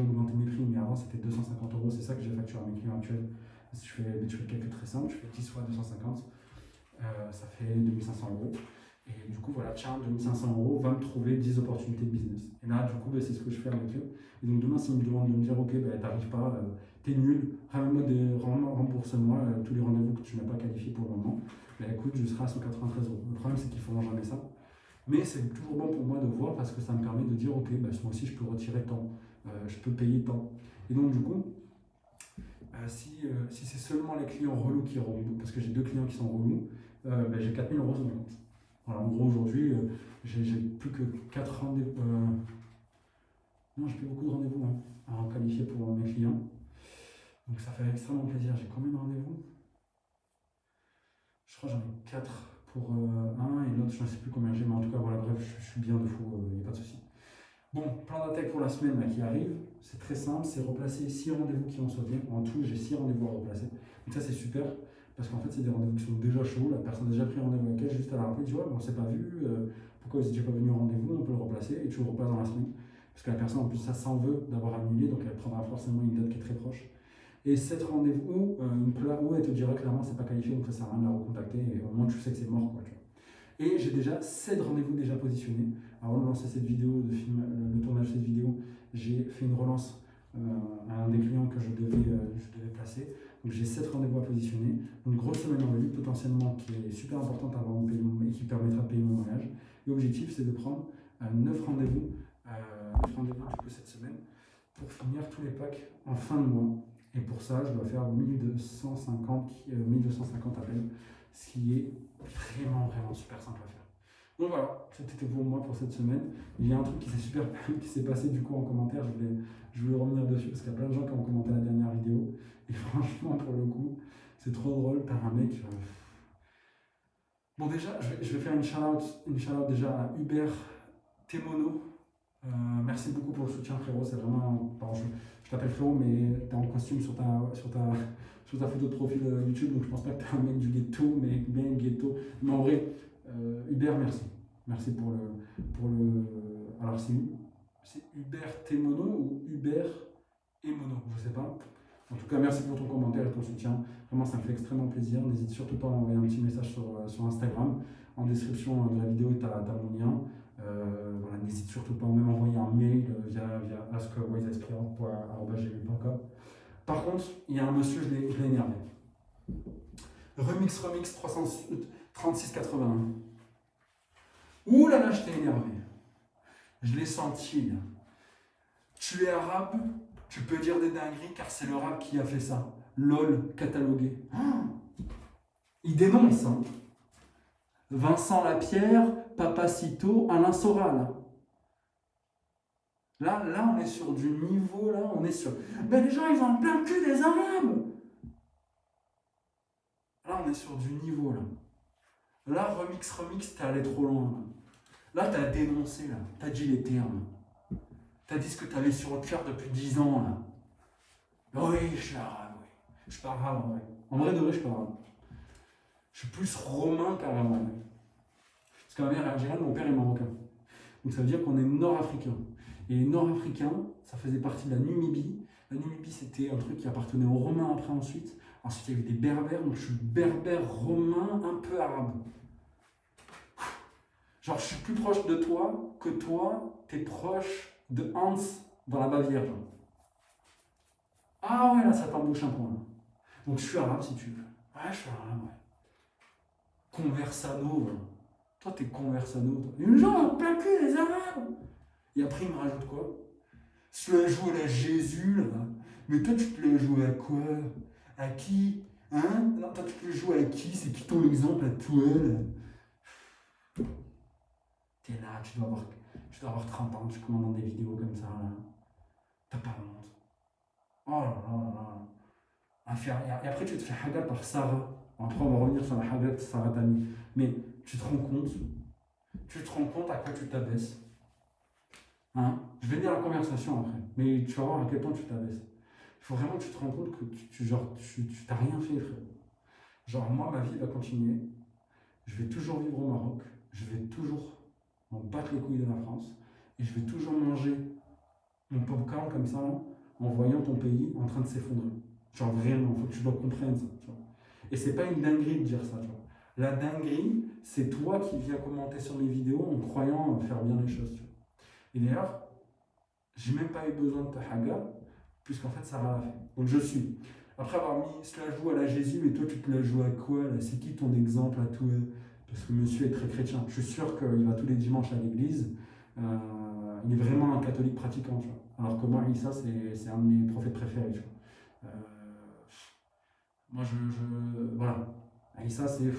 S2: augmenté mes prix, mais avant c'était 250 euros, c'est ça que j'ai facturé à mes clients actuels. Je fais le calcul très simple, je fais 10 fois 250, ça fait 2500 euros. Et du coup, voilà, tiens, 2500 euros, va me trouver 10 opportunités de business. Et là, du coup, c'est ce que je fais avec eux. Et donc, demain, s'ils me demandent de me dire, ok, t'arrives pas, t'es nul, rembourse-moi tous les rendez-vous que tu n'as pas qualifiés pour le moment. Mais écoute, je serai à 193 euros. Le problème, c'est qu'ils ne feront jamais ça. Mais c'est toujours bon pour moi de voir parce que ça me permet de dire, ok, bah, ce mois-ci, je peux retirer tant, je peux payer tant. Et donc, du coup, si c'est seulement les clients relous qui remboursent, parce que j'ai 2 clients qui sont relous, bah, j'ai 4000 euros sur mon compte. Voilà, en gros, aujourd'hui, j'ai plus que 4 rendez-vous. Non, j'ai plus beaucoup de rendez-vous hein, à qualifier pour mes clients. Donc ça fait extrêmement plaisir. J'ai combien de rendez-vous? Je crois que j'en ai 4 pour un et l'autre, je ne sais plus combien j'ai, mais en tout cas, voilà, bref, je suis bien de fou, il n'y a pas de souci. Bon, plan d'attaque pour la semaine là, qui arrive, c'est très simple, c'est replacer 6 rendez-vous qui ont sauté. En tout, j'ai 6 rendez-vous à replacer. Donc ça, c'est super, parce qu'en fait, c'est des rendez-vous qui sont déjà chauds. La personne a déjà pris rendez-vous avec elle, juste à la rappeler, tu vois, bon, on ne s'est pas vu, pourquoi vous n'êtes déjà pas venu au rendez-vous, on peut le replacer et tu le replaces dans la semaine. Parce que la personne, en plus, ça s'en veut d'avoir annulé, donc elle prendra forcément une date qui est très proche. Et 7 rendez-vous, où elle te dira clairement c'est pas qualifié, donc ça sert à rien de la recontacter, et au moins tu sais que c'est mort, quoi, tu vois. Et j'ai déjà 7 rendez-vous déjà positionnés. Avant de lancer cette vidéo, de film, le tournage de cette vidéo, j'ai fait une relance à un des clients que je devais placer. Donc j'ai 7 rendez-vous à positionner. Donc grosse semaine en vue, potentiellement, qui est super importante avant de payer et qui permettra de payer mon voyage. L'objectif, c'est de prendre 9 rendez-vous, du coup, cette semaine, pour finir tous les packs en fin de mois. Et pour ça, je dois faire 1250 appels, ce qui est vraiment, vraiment super simple à faire. Donc voilà, c'était pour moi pour cette semaine. Il y a un truc qui s'est passé du coup en commentaire, je voulais revenir dessus parce qu'il y a plein de gens qui ont commenté la dernière vidéo. Et franchement, pour le coup, c'est trop drôle. T'as un mec. Bon, déjà, je vais faire une shout-out déjà à Hubert Temono. Merci beaucoup pour le soutien, frérot. C'est vraiment. Pardon, je t'appelle frérot, mais t'es en costume sur ta photo de profil YouTube, donc je pense pas que t'es un mec du ghetto, mais bien ghetto. Mais en vrai, Hubert, merci. Merci pour le. Alors, c'est Hubert Temono ou Hubert Emono, je sais pas. En tout cas, merci pour ton commentaire et ton soutien. Vraiment, ça me fait extrêmement plaisir. N'hésite surtout pas à envoyer un petit message sur Instagram. En description de la vidéo, tu as mon lien. Voilà, n'hésite surtout pas à même envoyer un mail via askwisespirant.gmail.com. Par contre, il y a un monsieur, je l'ai énervé. Remix 3681. Ouh là là, je t'ai énervé. Je l'ai senti. Là. Tu es arabe, tu peux dire des dingueries car c'est le rap qui a fait ça. LOL catalogué. Il dénonce. Hein. Vincent Lapierre, Papacito, Alain Soral. Là, on est sur du niveau, là, on est sur... Ben les gens, ils ont plein le cul des Arabes. Là, on est sur du niveau, là. Là, remix, t'es allé trop loin. Là, t'as dénoncé, là. T'as dit les termes. T'as dit ce que t'avais sur le cœur depuis 10 ans, là. Oui, je suis arabe, oui. Je parle arabe, en vrai. En vrai de vrai, je parle arabe. Je suis plus romain qu'arabe, en vrai. Parce que ma mère est algérienne, mon père est marocain. Donc ça veut dire qu'on est nord-africain. Et les nord-africains, ça faisait partie de la Numibie. La Numibie, c'était un truc qui appartenait aux Romains après ensuite. Ensuite, il y avait des berbères, donc je suis berbère, romain, un peu arabe. Genre, je suis plus proche de toi que toi, t'es proche de Hans dans la Bavière. Genre. Ah ouais, là, ça t'embouche un peu. Là. Donc je suis arabe si tu veux. Ouais, je suis arabe, ouais. Conversano, là. Toi, t'es conversano. Toi. Les gens ont plein cul, les arabes. Et après, il me rajoute quoi? Tu l'as joué à Jésus, là. Mais toi, tu te l'as joué à quoi? À qui? Hein? Non, toi, tu te l'as joué à qui? C'est qui ton exemple à toi, là? T'es là, tu dois avoir 30 ans, tu commandes des vidéos comme ça, là. T'as pas honte. Oh là là là là. Et après, tu te fais haga par Sarah. Après, on va revenir sur la haga de Sarah Tami. Mais tu te rends compte à quoi tu t'abaisses? Hein? Je vais lire la conversation après, mais tu vas voir à quel point tu t'abaisses. Il faut vraiment que tu te rends compte que tu t'as rien fait, frère. Genre, moi, ma vie va continuer. Je vais toujours vivre au Maroc. Je vais toujours m'en battre les couilles de la France. Et je vais toujours manger mon popcorn comme ça, là, en voyant ton pays en train de s'effondrer. Genre, vraiment, il faut que tu dois comprendre ça. Tu vois. Et c'est pas une dinguerie de dire ça. Tu vois. La dinguerie, c'est toi qui viens commenter sur mes vidéos en croyant faire bien les choses. Tu vois. Et d'ailleurs, j'ai même pas eu besoin de ta haga puisqu'en fait Sarah l'a fait. Donc je suis. Après avoir mis cela joue à la Jésus, mais toi tu te la joues à quoi là? C'est qui ton exemple à tout? Parce que monsieur est très chrétien. Je suis sûr qu'il va tous les dimanches à l'église. Il est vraiment un catholique pratiquant, tu vois. Alors que moi, Issa, c'est un de mes prophètes préférés, tu vois. Moi, voilà. Issa, c'est...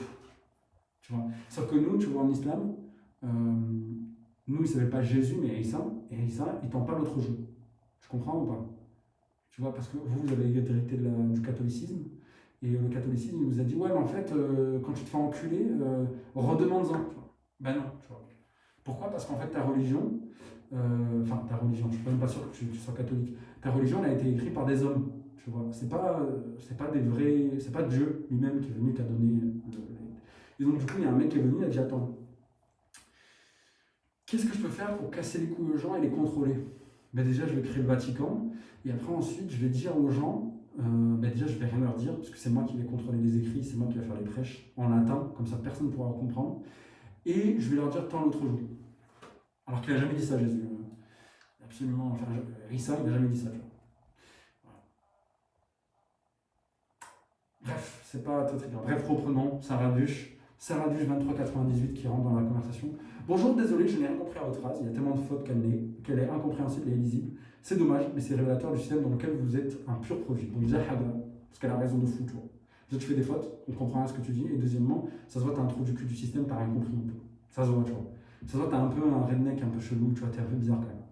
S2: Tu vois. Sauf que nous, tu vois, en islam, nous, il ne s'appelle pas Jésus, mais Issa. Et Issa, il ne tend pas l'autre jour. Tu comprends ou pas? Tu vois, parce que vous avez hérité du catholicisme. Et le catholicisme, il vous a dit, ouais, mais en fait, quand tu te fais enculer, redemande-en. Ben non, tu vois. Pourquoi? Parce qu'en fait, ta religion, ta religion, je ne suis même pas sûr que tu sois catholique, ta religion, elle a été écrite par des hommes, tu vois. C'est pas des vrais, c'est pas Dieu lui-même qui est venu, qui a donné. Et donc, du coup, il y a un mec qui est venu, il a dit, attends, qu'est-ce que je peux faire pour casser les couilles aux gens et les contrôler? Ben déjà, je vais créer le Vatican, et après, ensuite, je vais dire aux gens, déjà, je vais rien leur dire, parce que c'est moi qui vais contrôler les écrits, c'est moi qui vais faire les prêches en latin, comme ça, personne ne pourra comprendre. Et je vais leur dire tant l'autre jour. Alors qu'il n'a jamais dit ça, Jésus. Absolument. Enfin, Issa, il n'a jamais dit ça. Voilà. Bref, c'est pas très grave. Bref, reprenons. Sarah Duche 2398 qui rentre dans la conversation. Bonjour, désolé, je n'ai rien compris à votre phrase. Il y a tellement de fautes qu'elle est incompréhensible et illisible. C'est dommage, mais c'est révélateur du système dans lequel vous êtes un pur produit. Donc, déjà, parce qu'elle a raison de fou, tu vois. Déjà, tu fais des fautes, on comprend rien ce que tu dis. Et deuxièmement, ça se voit, t'as un trou du cul du système, t'as rien compris un peu. Ça se voit, tu vois. Ça se voit, t'as un peu un redneck un peu chelou, tu vois, t'es un peu bizarre quand même.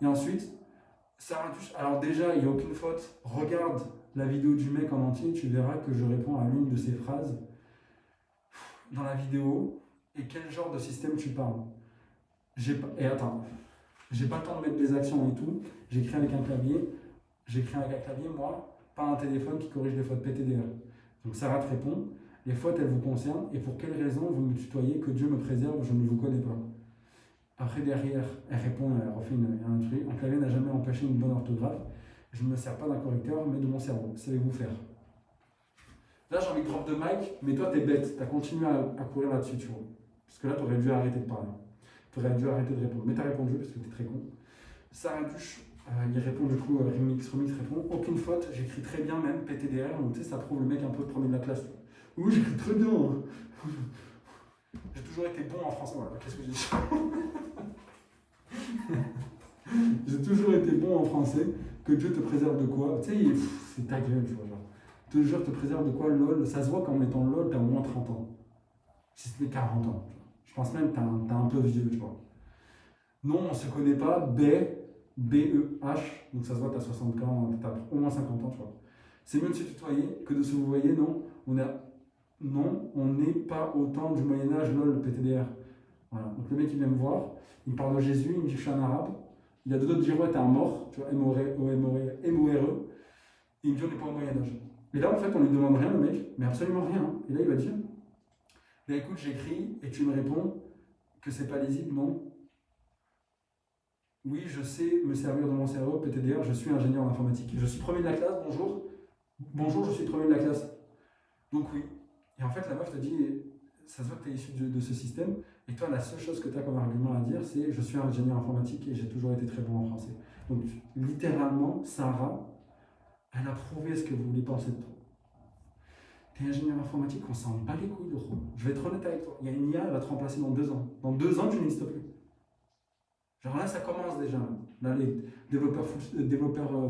S2: Et ensuite, Sarah Duche, alors déjà, il n'y a aucune faute. Regarde la vidéo du mec en entier, tu verras que je réponds à l'une de ses phrases dans la vidéo. Et quel genre de système tu parles? Et attends, j'ai pas le temps de mettre des actions et tout. J'écris avec un clavier, moi, pas un téléphone qui corrige les fautes PTDR. Donc Sarah te répond, les fautes elles vous concernent, et pour quelle raison vous me tutoyez? Que Dieu me préserve, je ne vous connais pas. Après derrière, elle répond, elle refait un truc, un clavier n'a jamais empêché une bonne orthographe, je ne me sers pas d'un correcteur, mais de mon cerveau, savez-vous faire? Là j'ai envie de drop de mic, mais toi t'es bête, t'as continué à courir là-dessus, tu vois. Parce que là t'aurais dû arrêter de parler. T'aurais dû arrêter de répondre, mais t'as répondu parce que t'es très con. Sarah Duche, il répond du coup, Remix répond, aucune faute, j'écris très bien même, PTDR, donc tu sais, ça prouve le mec un peu premier de la classe. Oui, j'écris très bien. J'ai toujours été bon en français, voilà, qu'est-ce que j'ai dit? J'ai toujours été bon en français, que Dieu te préserve de quoi? Tu sais, c'est ta gueule, tu vois, genre. Dieu te préserve de quoi? LOL, ça se voit qu'en mettant LOL, t'as au moins 30 ans. Si c'était 40 ans. Je pense même que t'es un peu vieux, tu vois. Non, on se connaît pas, B-E-H, donc ça se voit que t'as 60 ans, t'as au moins 50 ans, tu vois. C'est mieux de se tutoyer que de se vous voyez, non? On n'est pas au temps du Moyen-Âge, lol, PTDR. Voilà. Donc le mec il vient me voir, il me parle de Jésus, il me dit que je suis un arabe. Il y a d'autres qui disent ouais, t'es un mort, tu vois, M-O-R-E. Et il me dit on n'est pas au Moyen-Âge. Et là en fait on lui demande rien, le mec, mais absolument rien. Et là il va dire là écoute, j'écris et tu me réponds que c'est pas lisible, non? Oui, je sais me servir de mon cerveau, PTDR, je suis ingénieur en informatique. Je suis premier de la classe, bonjour. Bonjour, je suis premier de la classe. Donc oui. Et en fait, la meuf te dit, ça se voit que tu es issu de ce système, et toi, la seule chose que tu as comme argument à dire, c'est je suis ingénieur informatique et j'ai toujours été très bon en français. Donc, littéralement, Sarah, elle a prouvé ce que vous voulez penser de toi. Tu es ingénieur informatique, on s'en bat les couilles de gros. Je vais être honnête avec toi. Il y a une IA, elle va te remplacer dans 2 ans. Dans 2 ans, tu n'existes plus. Genre là, ça commence déjà. Là, les développeurs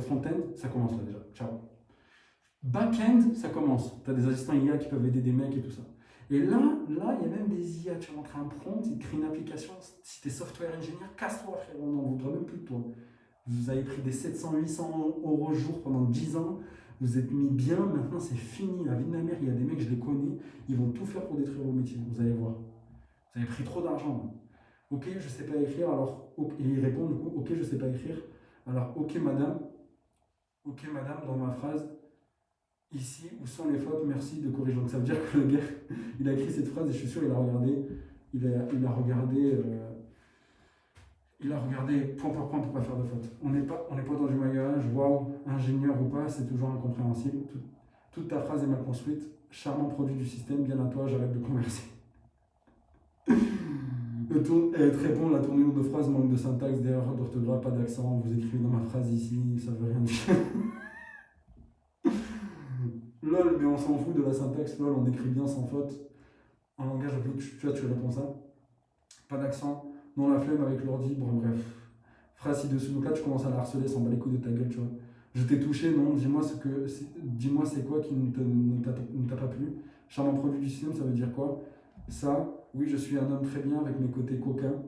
S2: front-end, ça commence là déjà. Ciao. Back-end, ça commence. Tu as des assistants IA qui peuvent aider des mecs et tout ça. Et là, il y a même des IA. Tu vas montrer un prompt, il crée une application. Si tu es software ingénieur, casse-toi, frérot. On n'en voudra même plus de toi. Vous avez pris des 700-800 € jour pendant 10 ans. Vous êtes mis bien. Maintenant, c'est fini. La vie de ma mère, il y a des mecs, je les connais. Ils vont tout faire pour détruire vos métiers. Vous allez voir. Vous avez pris trop d'argent. Ok, je sais pas écrire. Alors, okay. Et il répond du coup, ok, je sais pas écrire. Alors, ok, madame, dans ma phrase. Ici, où sont les fautes? Merci de corriger. Donc ça veut dire que le gars, il a écrit cette phrase et je suis sûr il a regardé point par point pour pas faire de faute. On n'est pas dans du Moyen-Âge. Waouh, ingénieur ou pas, c'est toujours incompréhensible. Toute ta phrase est mal construite. Charmant produit du système, bien à toi, j'arrête de converser. Elle est très bon, la tournure de phrase, manque de syntaxe, d'erreur d'orthographe, pas d'accent. Vous écrivez dans ma phrase ici, ça veut rien dire. Lol, mais on s'en fout de la syntaxe. Lol, on écrit bien sans faute. En langage, tu vois, tu réponds ça. Pas d'accent. Non, la flemme avec l'ordi. Bon, bref. Phrase ci-dessous. Donc là, tu commences à la harceler, s'en bat les couilles de ta gueule, tu vois. Je t'ai touché, non, dis-moi c'est quoi qui ne t'a pas plu. Charmant produit du système, ça veut dire quoi? Ça, oui, je suis un homme très bien avec mes côtés coquins.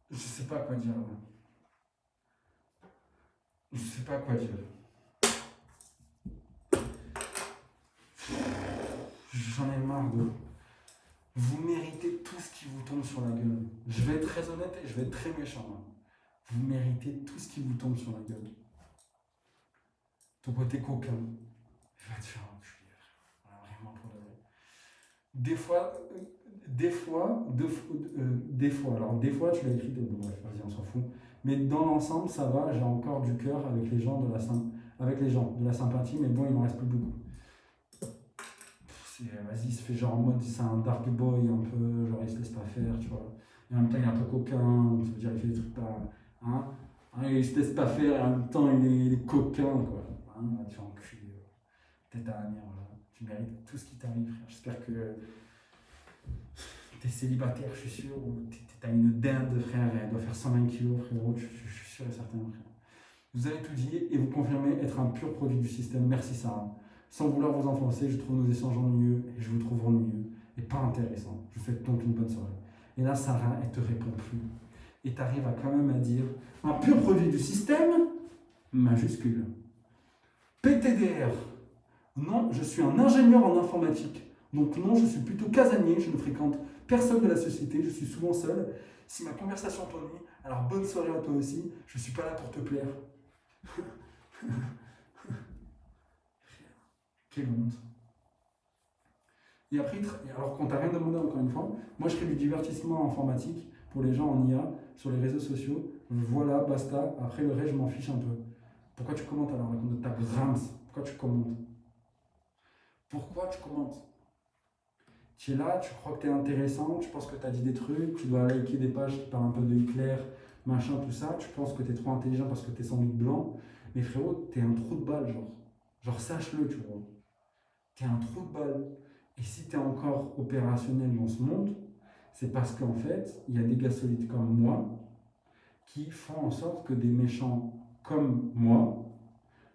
S2: Je sais pas quoi dire. Je sais pas quoi dire. J'en ai marre de. Vous méritez tout ce qui vous tombe sur la gueule. Je vais être très honnête et je vais être très méchant. Hein. Vous méritez tout ce qui vous tombe sur la gueule. Ton côté coquin, va te faire enculer. Voilà, vraiment pour de vrai. Des fois, tu l'as écrit, bon, bref, vas-y, on s'en fout. Mais dans l'ensemble, ça va, j'ai encore du cœur avec les gens de la sympathie, mais bon, il m'en reste plus beaucoup. Vas-y, il se fait genre en mode, c'est un dark boy un peu, genre il se laisse pas faire, tu vois. Et en même temps, il est un peu coquin, ça veut dire qu'il fait des trucs pas. Hein, il se laisse pas faire, et en même temps, il est coquin, quoi. Hein, tu fais enculer, tête à la mer, voilà. Tu mérites tout ce qui t'arrive, frère. J'espère que t'es célibataire, je suis sûr, ou t'as une dinde, frère, elle doit faire 120 kilos, frérot, je suis sûr et certain, frère. Vous avez tout dit et vous confirmez être un pur produit du système. Merci Sarah. Sans vouloir vous enfoncer, je trouve nos échanges ennuyeux et je vous trouve ennuyeux et pas intéressant. Je vous souhaite donc une bonne soirée. Et là, Sarah, elle te répond plus. Et tu arrives quand même à dire un pur produit du système, majuscule. PTDR. Non, je suis un ingénieur en informatique. Donc non, je suis plutôt casanier, je ne fréquente personne de la société, je suis souvent seul. Si ma conversation t'ennuie, alors bonne soirée à toi aussi, je ne suis pas là pour te plaire. Quelle honte. Et après, alors qu'on t'a rien demandé encore une fois, moi je fais du divertissement informatique pour les gens en IA, sur les réseaux sociaux. Voilà, basta. Après le reste, je m'en fiche un peu. Pourquoi tu commentes alors la compte de ta grams? Pourquoi tu commentes? Pourquoi tu commentes? Tu es là, tu crois que tu es intéressant, tu penses que tu as dit des trucs, tu dois liker des pages qui parlent un peu de Hitler, machin, tout ça. Tu penses que tu es trop intelligent parce que tu es sans doute blanc. Mais frérot, tu es un trou de balle, genre. Genre, sache-le, tu vois. Tu es un trou de balle. Et si tu es encore opérationnel dans ce monde, c'est parce qu'en fait, il y a des gars solides comme moi qui font en sorte que des méchants comme moi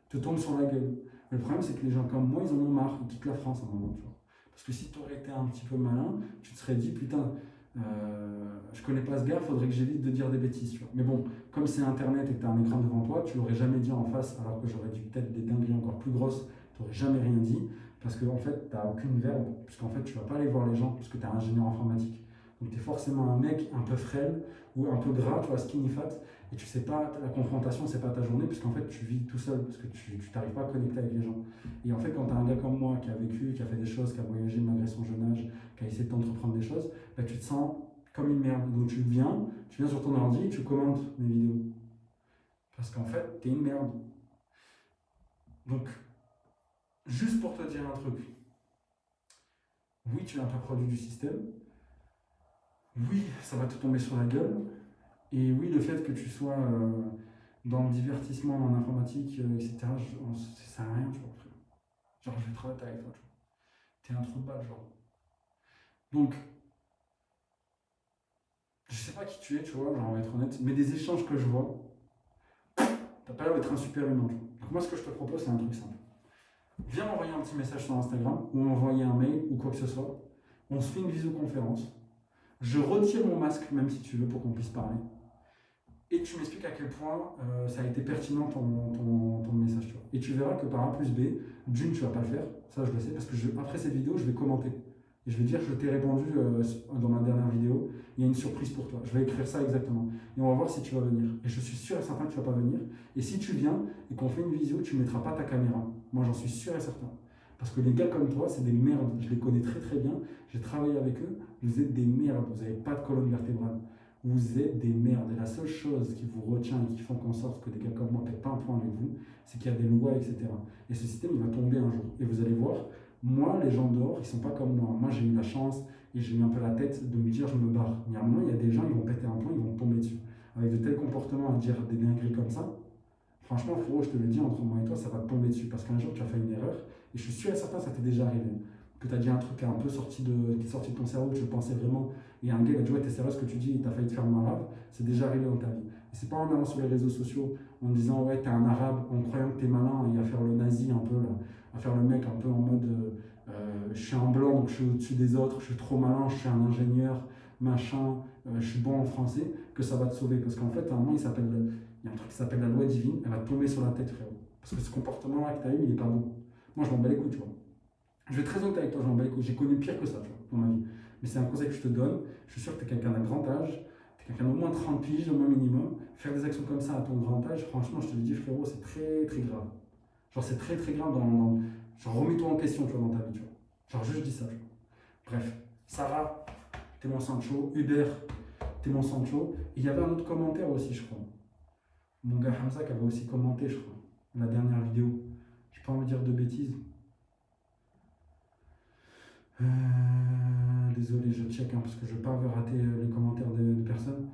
S2: te tombent sur la gueule. Le problème, c'est que les gens comme moi, ils en ont marre, ils quittent la France à un moment, tu vois. Parce que si tu aurais été un petit peu malin, tu te serais dit, putain, je connais pas ce gars, faudrait que j'évite de dire des bêtises, tu vois. Mais bon, comme c'est Internet et que tu as un écran devant toi, tu l'aurais jamais dit en face, alors que j'aurais dit peut-être des dingueries encore plus grosses, tu n'aurais jamais rien dit, parce qu'en fait, tu n'as aucune verbe, puisqu'en fait, tu vas pas aller voir les gens, puisque tu es ingénieur informatique. Donc tu es forcément un mec un peu frêle, ou un peu gras, tu vois, skinny fat, et tu sais pas, la confrontation, c'est pas ta journée, puisqu'en fait, tu vis tout seul, parce que tu t'arrives pas à connecter avec les gens. Et en fait, quand tu as un gars comme moi qui a vécu, qui a fait des choses, qui a voyagé malgré son jeune âge, qui a essayé d'entreprendre des choses, bah, tu te sens comme une merde. Donc tu viens sur ton ordi, tu commentes mes vidéos. Parce qu'en fait, t'es une merde. Donc, juste pour te dire un truc, oui, tu es un peu produit du système, oui, ça va te tomber sur la gueule, et oui, le fait que tu sois dans le divertissement, en informatique, etc., ça sert à rien, tu vois. Genre, je vais travailler avec toi, tu vois. T'es un trou de balle, genre. Donc, je sais pas qui tu es, tu vois, genre, on va être honnête, mais des échanges que je vois, t'as pas l'air d'être un super humain, tu vois. Donc, moi, ce que je te propose, c'est un truc simple. Viens m'envoyer un petit message sur Instagram, ou m'envoyer un mail, ou quoi que ce soit. On se fait une visioconférence. Je retire mon masque, même si tu veux, pour qu'on puisse parler. Et tu m'expliques à quel point ça a été pertinent ton message, tu vois. Et tu verras que par A plus B, d'une, tu vas pas le faire, ça je le sais, parce que après cette vidéo, je vais commenter. Et je vais dire, je t'ai répondu dans ma dernière vidéo, il y a une surprise pour toi. Je vais écrire ça exactement. Et on va voir si tu vas venir. Et je suis sûr et certain que tu vas pas venir. Et si tu viens et qu'on fait une vidéo, tu ne mettras pas ta caméra. Moi, j'en suis sûr et certain. Parce que les gars comme toi, c'est des merdes. Je les connais très très bien. J'ai travaillé avec eux. Vous êtes des merdes. Vous n'avez pas de colonne vertébrale. Vous êtes des merdes. Et la seule chose qui vous retient et qui font qu'en sorte que des gars comme moi ne pètent pas un point avec vous, c'est qu'il y a des lois, etc. Et ce système, il va tomber un jour. Et vous allez voir, moi, les gens dehors, ils sont pas comme moi. Moi, j'ai eu la chance et j'ai eu un peu la tête de me dire, je me barre. Mais à un moment, il y a des gens, ils vont péter un point, ils vont tomber dessus. Avec de tels comportements, à dire des dingueries comme ça, franchement, frérot, je te le dis, entre moi et toi, ça va te tomber dessus. Parce qu'un jour, tu as fait une erreur. Et je suis sûr et certain, ça t'est déjà arrivé. Que tu as dit un truc un peu qui est sorti de ton cerveau, que tu le pensais vraiment. Et un gars, il a dit, ouais, t'es sérieux ce que tu dis, et t'as failli te faire un arabe. C'est déjà arrivé dans ta vie. Et c'est pas en allant sur les réseaux sociaux, en disant, ouais, t'es un arabe, en croyant que t'es malin, et à faire le nazi un peu, là. À faire le mec un peu en mode, je suis un blanc, donc je suis au-dessus des autres, je suis trop malin, je suis un ingénieur, machin, je suis bon en français, que ça va te sauver. Parce qu'en fait, à un moment, il y a un truc qui s'appelle la loi divine, elle va te tomber sur la tête, frérot. Parce que ce comportement-là que tu as eu, il est pas bon. Moi, je m'en bats les couilles, tu vois. Je vais être très honnête avec toi, je m'en bats les couilles. J'ai connu pire que ça, tu vois, dans ma vie. Mais c'est un conseil que je te donne. Je suis sûr que tu es quelqu'un d'un grand âge, tu es quelqu'un d'au moins 30 piges, au moins minimum. Faire des actions comme ça à ton grand âge, franchement, je te le dis, frérot, c'est très, très grave. Genre, c'est très, très grave genre, remets-toi en question, tu vois, dans ta vie, tu vois. Genre, juste dis ça, tu vois. Bref, Sarah, t'es mon Sancho. Hubert, t'es mon Sancho. Et il y avait un autre commentaire aussi, je crois. Mon gars Hamza qui avait aussi commenté, je crois, la dernière vidéo. J'ai pas envie de dire de bêtises. Désolé, je check parce que je ne veux pas rater les commentaires de personnes.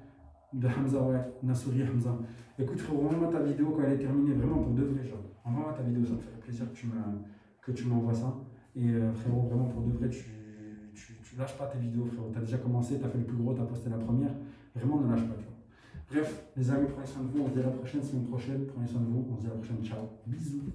S2: De Hamza, ouais, Nassouri Hamza. Écoute, frérot, envoie-moi ta vidéo quand elle est terminée, vraiment pour de vrai, genre. Envoie-moi ta vidéo, ça me ferait plaisir que tu m'envoies ça. Et frérot, vraiment pour de vrai, tu lâches pas tes vidéos, frérot. Tu as déjà commencé, tu as fait le plus gros, tu as posté la première. Vraiment, ne lâche pas, tu vois. Bref, les amis, prenez soin de vous. On se dit à la prochaine, semaine prochaine. Prenez soin de vous. On se dit à la prochaine. Ciao. Bisous.